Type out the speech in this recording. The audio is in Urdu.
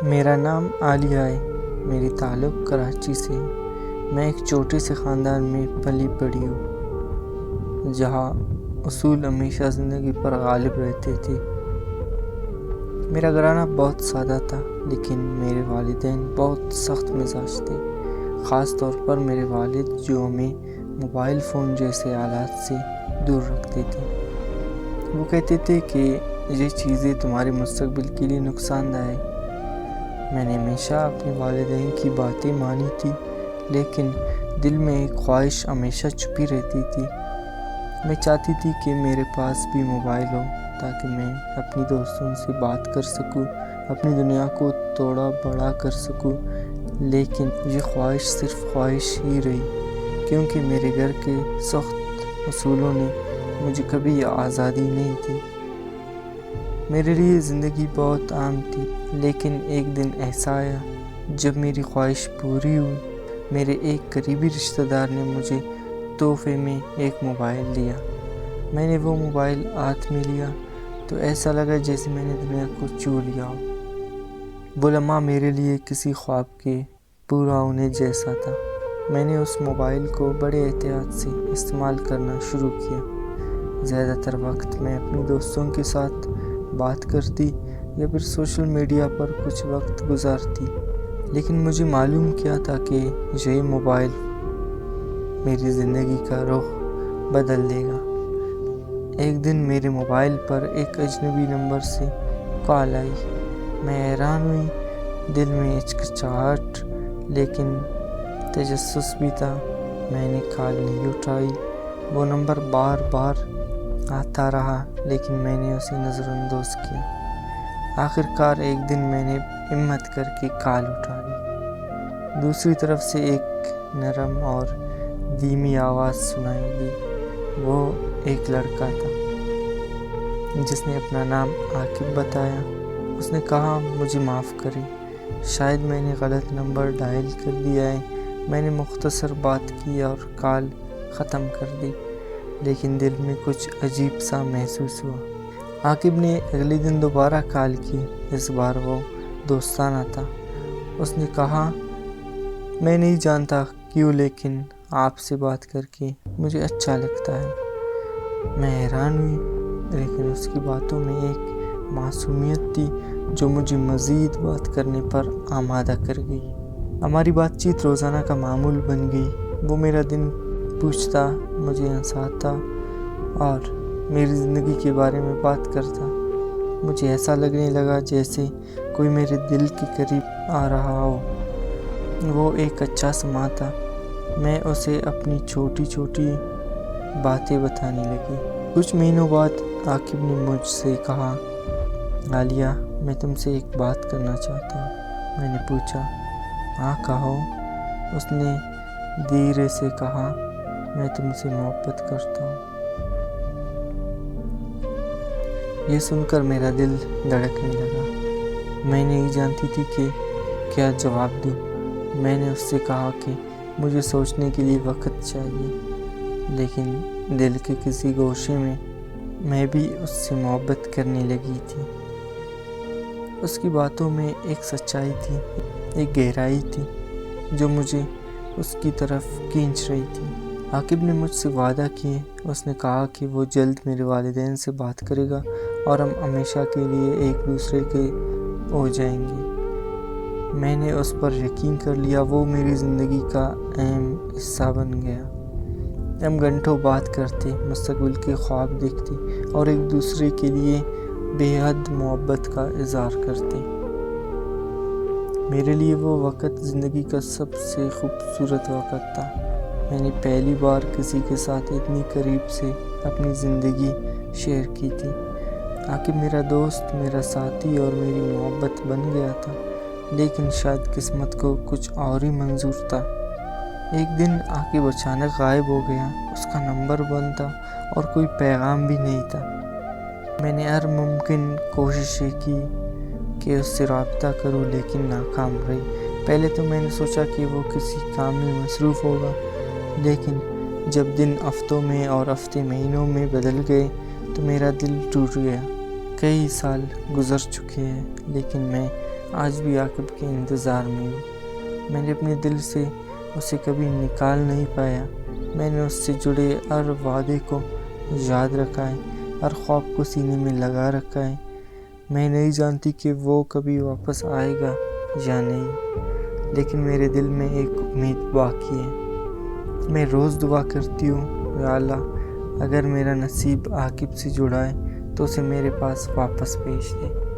میرا نام عالیہ ہے۔ میری تعلق کراچی سے ہے۔ میں ایک چھوٹے سے خاندان میں پلی بڑھی ہوں، جہاں اصول ہمیشہ زندگی پر غالب رہتے تھے۔ میرا گھرانہ بہت سادہ تھا، لیکن میرے والدین بہت سخت مزاج تھے، خاص طور پر میرے والد، جو ہمیں موبائل فون جیسے آلات سے دور رکھتے تھے۔ وہ کہتے تھے کہ یہ چیزیں تمہارے مستقبل کے لیے نقصان دہ ہیں۔ میں نے ہمیشہ اپنے والدین کی باتیں مانی تھی، لیکن دل میں ایک خواہش ہمیشہ چھپی رہتی تھی۔ میں چاہتی تھی کہ میرے پاس بھی موبائل ہو، تاکہ میں اپنی دوستوں سے بات کر سکوں، اپنی دنیا کو تھوڑا بڑا کر سکوں۔ لیکن یہ خواہش صرف خواہش ہی رہی، کیونکہ میرے گھر کے سخت اصولوں نے مجھے کبھی آزادی نہیں دی۔ میرے لیے زندگی بہت عام تھی، لیکن ایک دن ایسا آیا جب میری خواہش پوری ہوئی۔ میرے ایک قریبی رشتہ دار نے مجھے تحفے میں ایک موبائل دیا۔ میں نے وہ موبائل ہاتھ میں لیا تو ایسا لگا جیسے میں نے دنیا کو چھو لیا ہو۔ وہ لمحہ میرے لیے کسی خواب کے پورا ہونے جیسا تھا۔ میں نے اس موبائل کو بڑے احتیاط سے استعمال کرنا شروع کیا۔ زیادہ تر وقت میں اپنی دوستوں کے ساتھ بات کرتی یا پھر سوشل میڈیا پر کچھ وقت گزارتی، لیکن مجھے معلوم کیا تھا کہ یہ موبائل میری زندگی کا رخ بدل دے گا۔ ایک دن میرے موبائل پر ایک اجنبی نمبر سے کال آئی۔ میں حیران ہوئی، دل میں ہچکچاہٹ لیکن تجسس بھی تھا۔ میں نے کال نہیں اٹھائی۔ وہ نمبر بار بار آتا رہا، لیکن میں نے اسے نظر انداز کیا۔ آخر کار ایک دن میں نے ہمت کر کے کال اٹھا لی۔ دوسری طرف سے ایک نرم اور دھیمی آواز سنائی دی۔ وہ ایک لڑکا تھا جس نے اپنا نام عاقب بتایا۔ اس نے کہا، مجھے معاف کریں، شاید میں نے غلط نمبر ڈائل کر دیا ہے۔ میں نے مختصر بات کی اور کال ختم کر دی، لیکن دل میں کچھ عجیب سا محسوس ہوا۔ عاقب نے اگلے دن دوبارہ کال کی۔ اس بار وہ دوستانہ تھا۔ اس نے کہا، میں نہیں جانتا کیوں، لیکن آپ سے بات کر کے مجھے اچھا لگتا ہے۔ میں حیران ہوئی، لیکن اس کی باتوں میں ایک معصومیت تھی جو مجھے مزید بات کرنے پر آمادہ کر گئی۔ ہماری بات چیت روزانہ کا معمول بن گئی۔ وہ میرا دن پوچھتا، مجھے ہنساتا اور میری زندگی کے بارے میں بات کرتا۔ مجھے ایسا لگنے لگا جیسے کوئی میرے دل کے قریب آ رہا ہو۔ وہ ایک اچھا سما تھا۔ میں اسے اپنی چھوٹی چھوٹی باتیں بتانے لگی۔ کچھ مہینوں بعد عاقب نے مجھ سے کہا، عالیہ، میں تم سے ایک بات کرنا چاہتا ہوں۔ میں نے پوچھا، ہاں کہو۔ اس نے دھیرے سے کہا، میں تم سے محبت کرتا ہوں۔ یہ سن کر میرا دل دھڑکنے لگا۔ میں نہیں جانتی تھی کہ کیا جواب دوں۔ میں نے اس سے کہا کہ مجھے سوچنے کے لیے وقت چاہیے، لیکن دل کے کسی گوشے میں بھی اس سے محبت کرنے لگی تھی۔ اس کی باتوں میں ایک سچائی تھی، ایک گہرائی تھی جو مجھے اس کی طرف کھینچ رہی تھی۔ عاقب نے مجھ سے وعدہ کیے۔ اس نے کہا کہ وہ جلد میرے والدین سے بات کرے گا اور ہم ہمیشہ کے لیے ایک دوسرے کے ہو جائیں گے۔ میں نے اس پر یقین کر لیا۔ وہ میری زندگی کا اہم حصہ بن گیا۔ ہم گھنٹوں بات کرتے، مستقبل کے خواب دیکھتے اور ایک دوسرے کے لیے بے حد محبت کا اظہار کرتے۔ میرے لیے وہ وقت زندگی کا سب سے خوبصورت وقت تھا۔ میں نے پہلی بار کسی کے ساتھ اتنی قریب سے اپنی زندگی شیئر کی تھی۔ عاقب میرا دوست، میرا ساتھی اور میری محبت بن گیا تھا، لیکن شاید قسمت کو کچھ اور ہی منظور تھا۔ ایک دن عاقب اچانک غائب ہو گیا۔ اس کا نمبر بند تھا اور کوئی پیغام بھی نہیں تھا۔ میں نے ہر ممکن کوششیں کی کہ اس سے رابطہ کروں، لیکن ناکام رہی۔ پہلے تو میں نے سوچا کہ وہ کسی کام میں مصروف ہوگا، لیکن جب دن ہفتوں میں اور ہفتے مہینوں میں بدل گئے تو میرا دل ٹوٹ گیا۔ کئی سال گزر چکے ہیں، لیکن میں آج بھی عاقب کے انتظار میں ہوں۔ میں نے اپنے دل سے اسے کبھی نکال نہیں پایا۔ میں نے اس سے جڑے ہر وعدے کو یاد رکھا ہے، ہر خواب کو سینے میں لگا رکھا ہے۔ میں نہیں جانتی کہ وہ کبھی واپس آئے گا یا نہیں، لیکن میرے دل میں ایک امید باقی ہے۔ میں روز دعا کرتی ہوں، یا اللہ اگر میرا نصیب عاقب سے جڑا ہے تو اسے میرے پاس واپس بھیج دے۔